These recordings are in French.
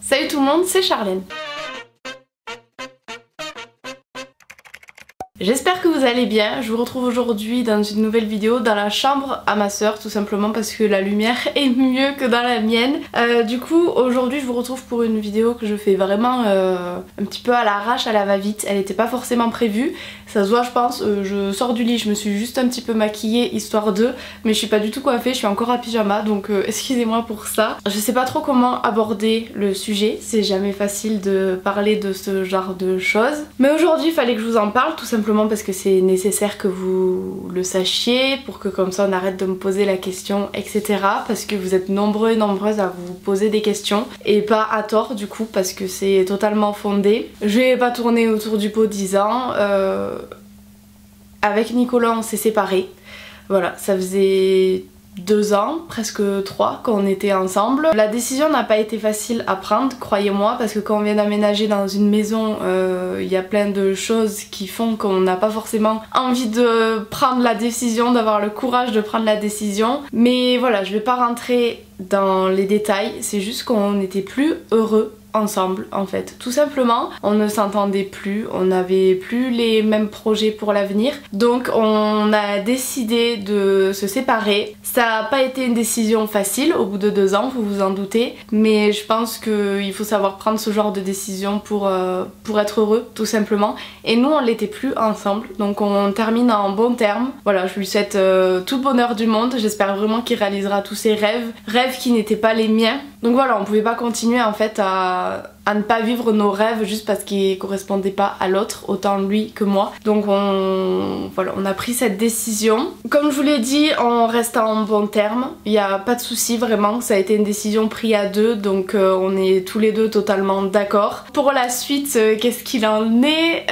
Salut tout le monde, c'est Charlène. J'espère que vous allez bien, je vous retrouve aujourd'hui dans une nouvelle vidéo dans la chambre à ma soeur, tout simplement parce que la lumière est mieux que dans la mienne. Du coup aujourd'hui je vous retrouve pour une vidéo que je fais vraiment un petit peu à l'arrache, à la va-vite. Elle n'était pas forcément prévue, ça se voit je pense, je sors du lit, je me suis juste un petit peu maquillée histoire de, mais je suis pas du tout coiffée, je suis encore en pyjama, donc excusez-moi pour ça. Je sais pas trop comment aborder le sujet, c'est jamais facile de parler de ce genre de choses, mais aujourd'hui il fallait que je vous en parle tout simplement parce que c'est nécessaire que vous le sachiez, pour que comme ça on arrête de me poser la question, etc. Parce que vous êtes nombreux et nombreuses à vous poser des questions, et pas à tort du coup, parce que c'est totalement fondé. Je vais pas tourner autour du pot 10 ans. Avec Nicolas on s'est séparés. Voilà, ça faisait 2 ans, presque 3 qu'on était ensemble. La décision n'a pas été facile à prendre, croyez-moi, parce que quand on vient d'aménager dans une maison, il y a plein de choses qui font qu'on n'a pas forcément envie de prendre la décision, d'avoir le courage de prendre la décision. Mais voilà, je vais pas rentrer dans les détails, c'est juste qu'on n'était plus heureux ensemble en fait, tout simplement. On ne s'entendait plus, on n'avait plus les mêmes projets pour l'avenir, donc on a décidé de se séparer. Ça n'a pas été une décision facile au bout de 2 ans, vous vous en doutez, mais je pense qu'il faut savoir prendre ce genre de décision pour être heureux tout simplement. Et nous on l'était plus ensemble, donc on termine en bons termes. Voilà, je lui souhaite tout le bonheur du monde, j'espère vraiment qu'il réalisera tous ses rêves qui n'étaient pas les miens. Donc voilà, on pouvait pas continuer en fait à ne pas vivre nos rêves juste parce qu'ils correspondaient pas à l'autre, autant lui que moi. Donc voilà, on a pris cette décision. Comme je vous l'ai dit, on reste en bon terme, il n'y a pas de souci vraiment, ça a été une décision prise à 2, donc on est tous les deux totalement d'accord. Pour la suite, qu'est-ce qu'il en est?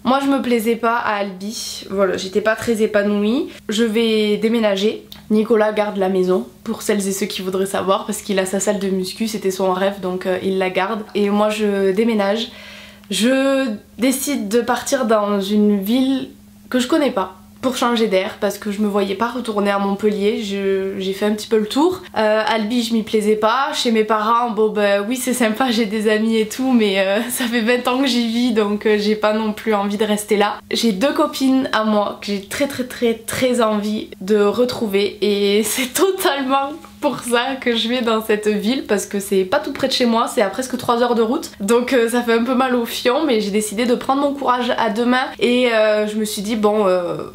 Moi je me plaisais pas à Albi, voilà, j'étais pas très épanouie. Je vais déménager. Nicolas garde la maison, pour celles et ceux qui voudraient savoir, parce qu'il a sa salle de muscu, c'était son rêve, donc il la garde. Et moi je déménage, je décide de partir dans une ville que je connais pas, pour changer d'air, parce que je me voyais pas retourner à Montpellier, j'ai fait un petit peu le tour. Albi je m'y plaisais pas, chez mes parents, bon bah oui c'est sympa, j'ai des amis et tout, mais ça fait 20 ans que j'y vis, donc j'ai pas non plus envie de rester là. J'ai 2 copines à moi que j'ai très envie de retrouver, et c'est totalement pour ça que je vais dans cette ville, parce que c'est pas tout près de chez moi, c'est à presque 3 heures de route, donc ça fait un peu mal au fion, mais j'ai décidé de prendre mon courage à 2 mains, et je me suis dit bon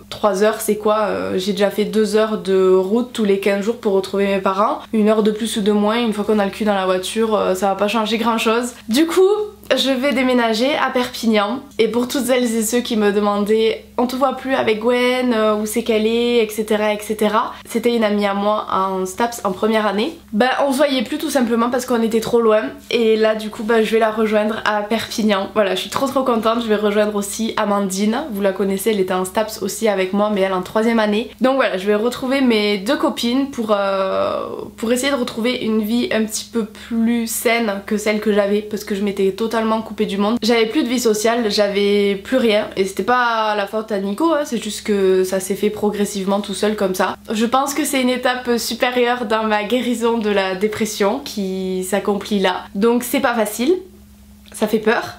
3 heures c'est quoi, j'ai déjà fait 2 heures de route tous les 15 jours pour retrouver mes parents, 1 heure de plus ou de moins, une fois qu'on a le cul dans la voiture, ça va pas changer grand chose. Du coup je vais déménager à Perpignan, et pour toutes celles et ceux qui me demandaient on te voit plus avec Gwen, où c'est qu'elle est, etc, etc. C'était une amie à moi en STAPS en première année. Bah on se voyait plus tout simplement parce qu'on était trop loin, et là du coup bah je vais la rejoindre à Perpignan. Voilà, je suis trop contente. Je vais rejoindre aussi Amandine, vous la connaissez, elle était en STAPS aussi avec moi, mais elle en 3e année. Donc voilà, je vais retrouver mes 2 copines pour essayer de retrouver une vie un petit peu plus saine que celle que j'avais, parce que je m'étais totalement coupée du monde. J'avais plus de vie sociale, j'avais plus rien, et c'était pas la faute à Nico, hein, c'est juste que ça s'est fait progressivement tout seul comme ça. Je pense que c'est une étape supérieure dans ma guérison de la dépression qui s'accomplit là. Donc c'est pas facile, ça fait peur.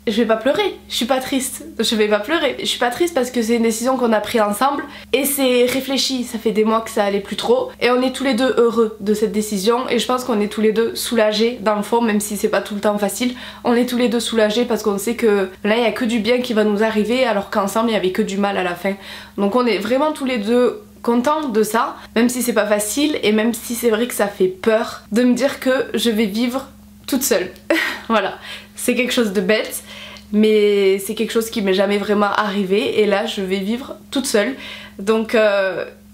Je vais pas pleurer, je suis pas triste, je vais pas pleurer. Je suis pas triste parce que c'est une décision qu'on a prise ensemble, et c'est réfléchi, ça fait des mois que ça allait plus trop, et on est tous les deux heureux de cette décision, et je pense qu'on est tous les deux soulagés dans le fond, même si c'est pas tout le temps facile. On est tous les deux soulagés parce qu'on sait que là il y a que du bien qui va nous arriver, alors qu'ensemble il y avait que du mal à la fin. Donc on est vraiment tous les deux contente de ça, même si c'est pas facile, et même si c'est vrai que ça fait peur de me dire que je vais vivre toute seule. Voilà, c'est quelque chose de bête, mais c'est quelque chose qui m'est jamais vraiment arrivé, et là je vais vivre toute seule. Donc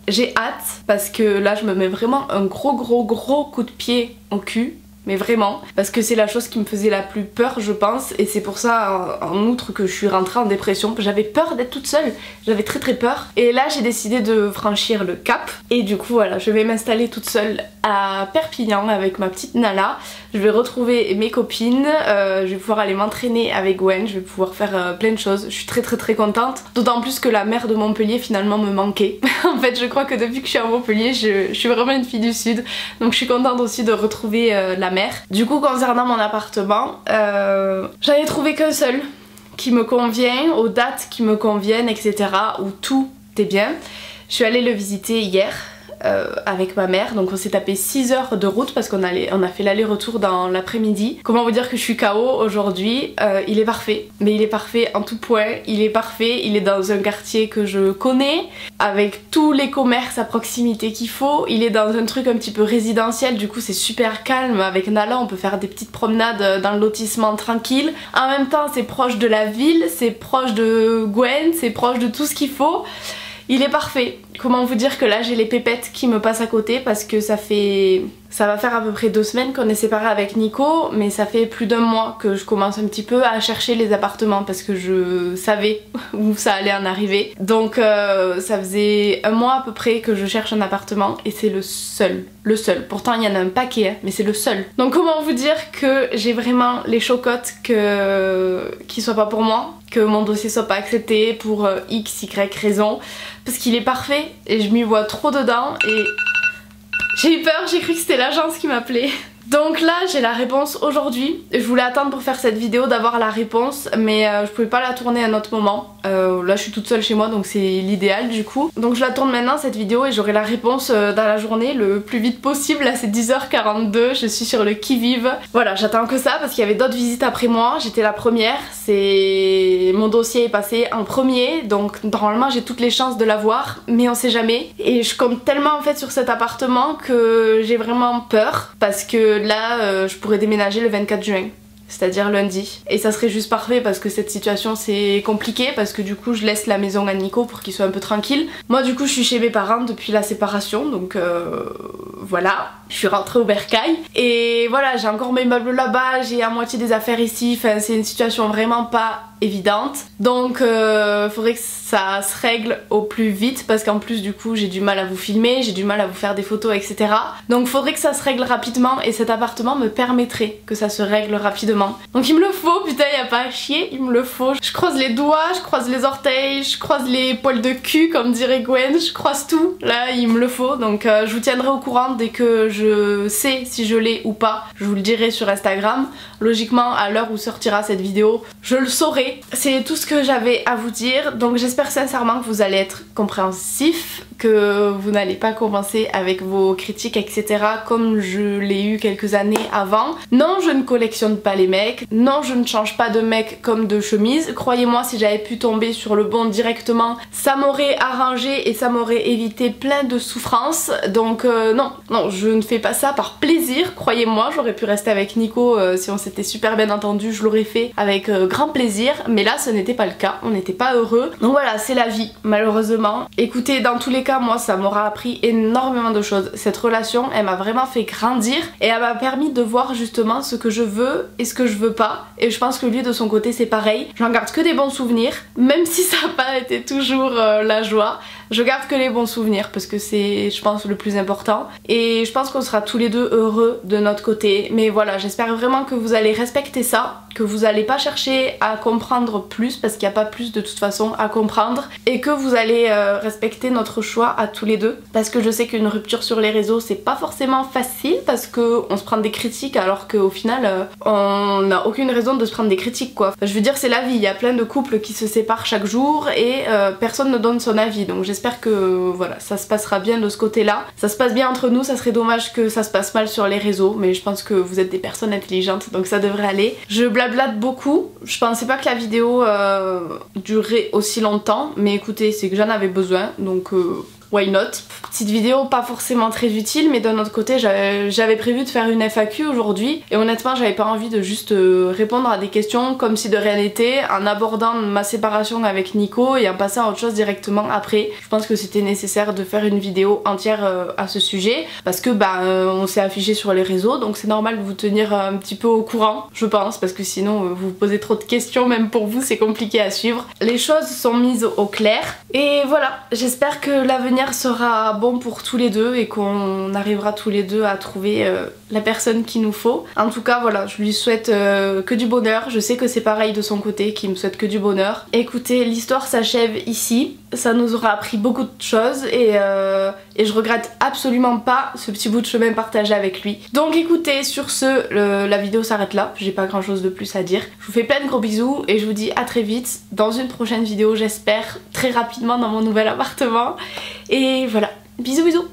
j'ai hâte, parce que là je me mets vraiment un gros coup de pied au cul, mais vraiment, parce que c'est la chose qui me faisait la plus peur je pense, et c'est pour ça en outre que je suis rentrée en dépression. J'avais peur d'être toute seule, j'avais très peur, et là j'ai décidé de franchir le cap, et du coup voilà, je vais m'installer toute seule à Perpignan avec ma petite Nala. Je vais retrouver mes copines, je vais pouvoir aller m'entraîner avec Gwen, je vais pouvoir faire plein de choses. Je suis très contente, d'autant plus que la mer de Montpellier finalement me manquait. En fait je crois que depuis que je suis à Montpellier je suis vraiment une fille du sud, donc je suis contente aussi de retrouver la mer. Du coup concernant mon appartement, j'en ai trouvé qu'un seul qui me convient, aux dates qui me conviennent, etc. où tout est bien. Je suis allée le visiter hier avec ma mère, donc on s'est tapé 6 heures de route parce qu'on a fait l'aller-retour dans l'après-midi. Comment vous dire que je suis KO aujourd'hui. Il est parfait, mais il est parfait en tout point, il est parfait, il est dans un quartier que je connais, avec tous les commerces à proximité qu'il faut, il est dans un truc un petit peu résidentiel, du coup c'est super calme. Avec Nala on peut faire des petites promenades dans le lotissement tranquille, en même temps c'est proche de la ville, c'est proche de Gwen, c'est proche de tout ce qu'il faut. Il est parfait. Comment vous dire que là j'ai les pépettes qui me passent à côté parce que ça va faire à peu près 2 semaines qu'on est séparés avec Nico, mais ça fait plus d'1 mois que je commence un petit peu à chercher les appartements parce que je savais où ça allait en arriver. Donc ça faisait 1 mois à peu près que je cherche un appartement et c'est le seul. Pourtant il y en a un paquet hein, mais c'est le seul. Donc comment vous dire que j'ai vraiment les chocottes qu'il soit pas pour moi, que mon dossier soit pas accepté pour x, y raison, parce qu'il est parfait et je m'y vois trop dedans et j'ai eu peur, j'ai cru que c'était l'agence qui m'appelait. Donc là j'ai la réponse aujourd'hui. Je voulais attendre pour faire cette vidéo d'avoir la réponse, mais je pouvais pas la tourner à un autre moment. Là je suis toute seule chez moi donc c'est l'idéal du coup. Donc je la tourne maintenant cette vidéo et j'aurai la réponse dans la journée le plus vite possible. Là c'est 10h42, je suis sur le qui-vive. Voilà, j'attends que ça parce qu'il y avait d'autres visites après moi. J'étais la première, mon dossier est passé en premier, donc normalement j'ai toutes les chances de l'avoir, mais on sait jamais. Et je compte tellement en fait sur cet appartement que j'ai vraiment peur parce que là je pourrais déménager le 24 juin. C'est-à-dire lundi. Et ça serait juste parfait parce que cette situation c'est compliqué parce que du coup je laisse la maison à Nico pour qu'il soit un peu tranquille. Moi du coup je suis chez mes parents depuis la séparation donc voilà. Je suis rentrée au bercail et voilà, j'ai encore mes meubles là-bas, j'ai à moitié des affaires ici, enfin c'est une situation vraiment pas évidente. Donc faudrait que ça se règle au plus vite parce qu'en plus du coup j'ai du mal à vous filmer, j'ai du mal à vous faire des photos etc. Donc faudrait que ça se règle rapidement et cet appartement me permettrait que ça se règle rapidement. Donc il me le faut, putain y a pas à chier, il me le faut. Je croise les doigts, je croise les orteils, je croise les poils de cul comme dirait Gwen, je croise tout, là il me le faut. Donc je vous tiendrai au courant dès que je sais si je l'ai ou pas, je vous le dirai sur Instagram. Logiquement à l'heure où sortira cette vidéo je le saurai. C'est tout ce que j'avais à vous dire, donc j'espère sincèrement que vous allez être compréhensifs, que vous n'allez pas commencer avec vos critiques etc comme je l'ai eu quelques années avant. Non, je ne collectionne pas les mecs, non je ne change pas de mec comme de chemise. Croyez-moi, si j'avais pu tomber sur le bon directement ça m'aurait arrangé et ça m'aurait évité plein de souffrances. Donc non, je ne fais pas ça par plaisir, croyez-moi. J'aurais pu rester avec Nico si on s'était super bien entendu, je l'aurais fait avec grand plaisir, mais là ce n'était pas le cas, on n'était pas heureux. Donc voilà, c'est la vie malheureusement. Écoutez, dans tous les cas moi ça m'aura appris énormément de choses. Cette relation elle m'a vraiment fait grandir et elle m'a permis de voir justement ce que je veux et ce que je veux pas, et je pense que lui de son côté c'est pareil. J'en garde que des bons souvenirs, même si ça n'a pas été toujours la joie. Je garde que les bons souvenirs parce que c'est je pense le plus important et je pense qu'on sera tous les deux heureux de notre côté. Mais voilà, j'espère vraiment que vous allez respecter ça, que vous allez pas chercher à comprendre plus parce qu'il n'y a pas plus de toute façon à comprendre, et que vous allez respecter notre choix à tous les deux, parce que je sais qu'une rupture sur les réseaux c'est pas forcément facile parce que on se prend des critiques alors qu'au final on n'a aucune raison de se prendre des critiques quoi. Enfin, je veux dire c'est la vie, il y a plein de couples qui se séparent chaque jour et personne ne donne son avis, donc j'espère que voilà ça se passera bien de ce côté là, ça se passe bien entre nous. Ça serait dommage que ça se passe mal sur les réseaux, mais je pense que vous êtes des personnes intelligentes donc ça devrait aller. Je blablate beaucoup, je pensais pas que la vidéo durerait aussi longtemps, mais écoutez c'est que j'en avais besoin donc why not. Petite vidéo pas forcément très utile, mais d'un autre côté j'avais prévu de faire une FAQ aujourd'hui et honnêtement j'avais pas envie de juste répondre à des questions comme si de rien n'était en abordant ma séparation avec Nico et en passant à autre chose directement après. Je pense que c'était nécessaire de faire une vidéo entière à ce sujet parce que on s'est affiché sur les réseaux, donc c'est normal de vous tenir un petit peu au courant je pense, parce que sinon vous vous posez trop de questions, même pour vous c'est compliqué à suivre. Les choses sont mises au clair et voilà, j'espère que l'avenir l'avenir sera bon pour tous les deux et qu'on arrivera tous les deux à trouver la personne qu'il nous faut. En tout cas voilà, je lui souhaite que du bonheur. Je sais que c'est pareil de son côté, qu'il me souhaite que du bonheur. Écoutez, l'histoire s'achève ici. Ça nous aura appris beaucoup de choses et je regrette absolument pas ce petit bout de chemin partagé avec lui. Donc écoutez, sur ce, la vidéo s'arrête là. J'ai pas grand chose de plus à dire. Je vous fais plein de gros bisous et je vous dis à très vite dans une prochaine vidéo, j'espère très rapidement dans mon nouvel appartement. Et voilà, bisous bisous.